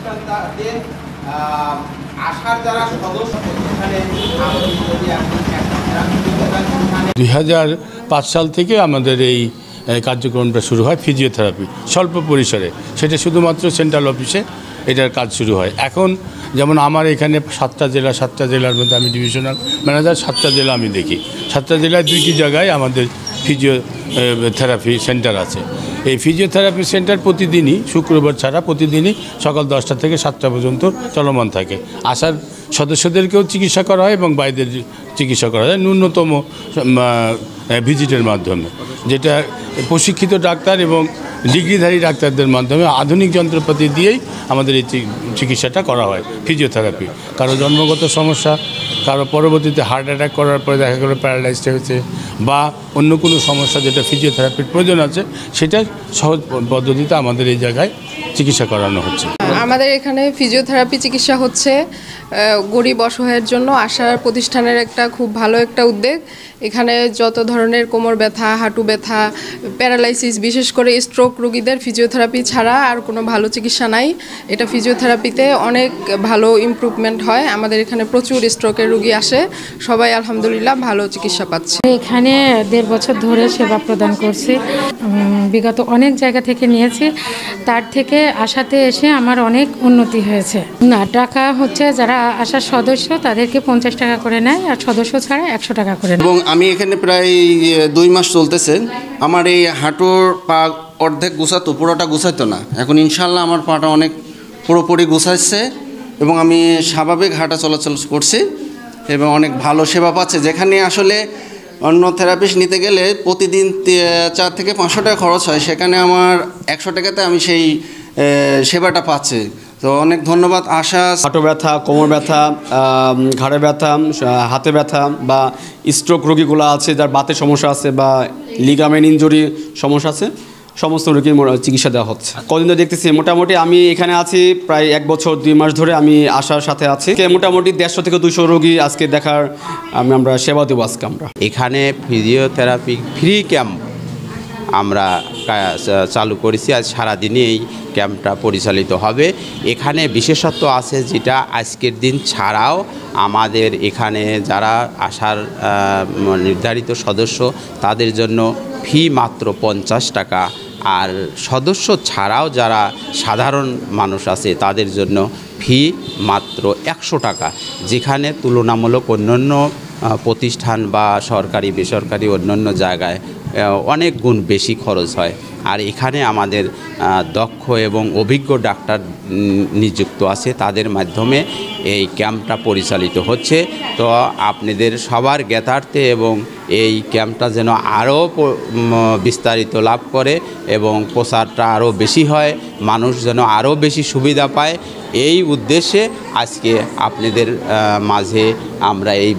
প্রতিষ্ঠানদের আশার যারা সদস্য এখানে 2005 সাল থেকে আমাদের এই কার্যক্রমটা শুরু হয় ফিজিওথেরাপি স্বল্প পরিসরে, সেটা শুধুমাত্র সেন্ট্রাল অফিসে এটার কাজ শুরু হয়। এখন যেমন আমার এখানে 7টা জেলার মধ্যে আমি ডিভিশনাল ম্যানেজার, 7টা জেলা আমি দেখি। 7টা জেলায় 2টি জায়গায় আমাদের ফিজিওথেরাপি সেন্টার আছে। এই ফিজিওথেরাপি সেন্টার প্রতিদিনই, শুক্রবার ছাড়া প্রতিদিনই সকাল 10টা থেকে 7টা পর্যন্ত চলমান থাকে। আশার সদস্যদেরকেও চিকিৎসা করা হয় এবং বাইরের চিকিৎসা করা হয় ন্যূনতম ভিজিটের মাধ্যমে, যেটা প্রশিক্ষিত ডাক্তার এবং ডিগ্রিধারী ডাক্তারদের মাধ্যমে আধুনিক যন্ত্রপাতি দিয়েই আমাদের এই চিকিৎসাটা করা হয়। ফিজিওথেরাপি কারো জন্মগত সমস্যা, কারো পরবর্তীতে হার্ট অ্যাটাক করার পরে দেখা গেলো প্যারালাইজড হয়েছে, বা অন্য কোনো সমস্যা যেটা ফিজিওথেরাপির প্রয়োজন আছে, সেটা সহজ পদ্ধতিতে আমাদের এই জায়গায় চিকিৎসা করানো হচ্ছে। আমাদের এখানে ফিজিওথেরাপি চিকিৎসা হচ্ছে গরিব অসহায়ের জন্য আশার প্রতিষ্ঠানের একটা খুব ভালো একটা উদ্যোগ। এখানে যত ধরনের কোমর ব্যথা, হাঁটু ব্যথা, প্যারালাইসিস, বিশেষ করে স্ট্রোক রোগীদের ফিজিওথেরাপি ছাড়া আর কোনো ভালো চিকিৎসা নাই। এটা ফিজিওথেরাপিতে অনেক ভালো ইমপ্রুভমেন্ট হয়। আমাদের এখানে প্রচুর স্ট্রোকের রোগী আসে, সবাই আলহামদুলিল্লাহ ভালো চিকিৎসা পাচ্ছে। এখানে 1.5 বছর ধরে সেবা প্রদান করছি, বিগত অনেক জায়গা থেকে নিয়েছি, তার থেকে আশাতে এসে আমার অনেক উন্নতি হয়েছে। না, টাকা হচ্ছে যারা আশার সদস্য তাদেরকে 50 টাকা করে নেয়, আর সদস্য ছাড়া 100 টাকা করে নেয়। এবং আমি এখানে প্রায় 2 মাস চলতেছে। আমার এই হাঁটুর পা অর্ধেক গুছাতো, পুরোটা গুছাইতো না। এখন ইনশাল্লাহ আমার পাটা অনেক পুরোপুরি গুছাইছে এবং আমি স্বাভাবিক হাঁটা চলাচল করছি এবং অনেক ভালো সেবা পাচ্ছে। যেখানে আসলে অন্য থেরাপিস্ট নিতে গেলে প্রতিদিন 4 থেকে 500 টাকা খরচ হয়, সেখানে আমার 100 টাকাতে আমি সেই সেবাটা পাচ্ছি। তো অনেক ধন্যবাদ আশা। হাঁটু ব্যথা, কোমর ব্যথা, ঘাড়ে ব্যথা, হাতে ব্যথা বা স্ট্রোক রোগীগুলো আছে, যার বাতের সমস্যা আছে বা লিগামেন্ট ইনজুরি সমস্যা আছে, সমস্ত রোগীর চিকিৎসা দেওয়া হচ্ছে। কদিন ধরে দেখতেছি, মোটামুটি আমি এখানে আছি প্রায় 1 বছর 2 মাস ধরে আমি আশার সাথে আছি। মোটামুটি 150 থেকে 200 রোগী আজকে দেখার আমরা সেবা দেবো আজকে। আমরা এখানে ফিজিওথেরাপি ফ্রি ক্যাম্প আমরা চালু করেছি। আজ সারাদিনই এই ক্যাম্পটা পরিচালিত হবে। এখানে বিশেষত্ব আছে যেটা আজকের দিন ছাড়াও আমাদের এখানে যারা আশার নির্ধারিত সদস্য তাদের জন্য ফি মাত্র 50 টাকা, আর সদস্য ছাড়াও যারা সাধারণ মানুষ আছে তাদের জন্য ফি মাত্র 100 টাকা, যেখানে তুলনামূলক অন্যান্য প্রতিষ্ঠান বা সরকারি বেসরকারি অন্যান্য জায়গায় অনেক গুণ বেশি খরচ হয়। আর এখানে আমাদের দক্ষ এবং অভিজ্ঞ ডাক্তার নিযুক্ত আছে, তাদের মাধ্যমে এই ক্যাম্পটা পরিচালিত হচ্ছে। তো আপনাদের সবার জ্ঞাতার্থে এবং এই ক্যাম্পটা যেন আরও বিস্তারিত লাভ করে এবং প্রচারটা আরও বেশি হয়, মানুষ যেন আরও বেশি সুবিধা পায়, এই উদ্দেশ্যে আজকে আপনাদের মাঝে আমরা এই